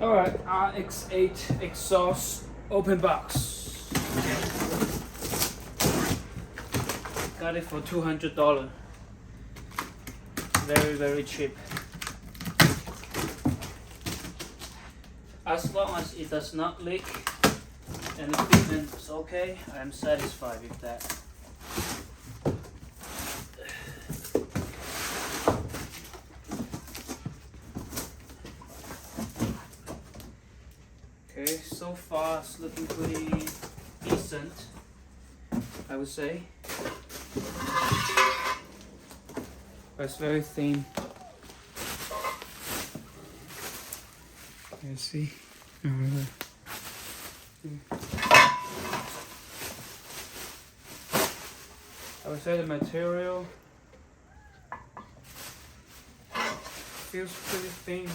Alright, RX8 exhaust open box. Got it for $200. Very cheap. As long as it does not leak and the equipment is okay, I am satisfied with that. Okay, so far it's looking pretty decent, I would say. But it's very thin. You see? I would say the material feels pretty thin.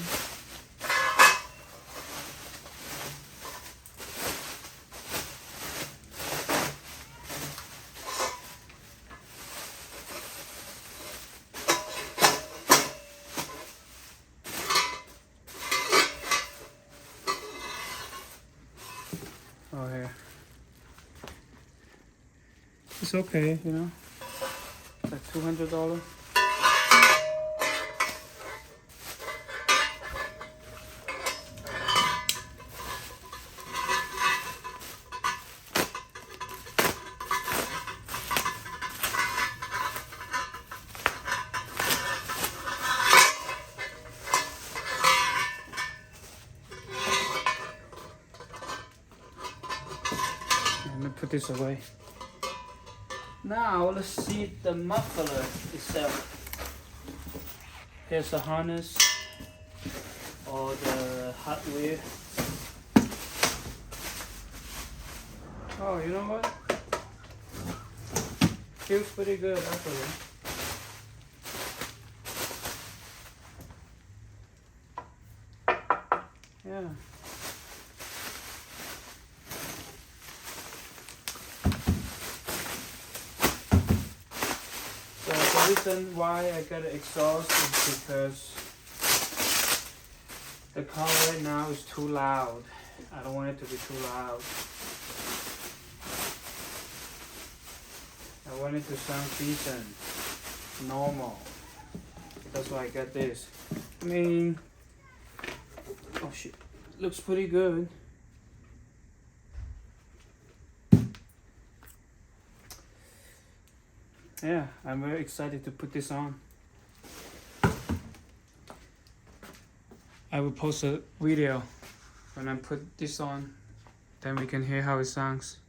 Oh, here. It's okay, you know. It's like $200. Let me put this away. Now let's see the muffler itself. Here's the harness or the hardware. Oh, you know what? Feels pretty good actually. Yeah. The reason why I got an exhaust is because the car right now is too loud. I don't want it to be too loud. I want it to sound decent, normal. That's why I got this. I mean, oh shit, looks pretty good. Yeah, I'm very excited to put this on. I will post a video when I put this on, then we can hear how it sounds.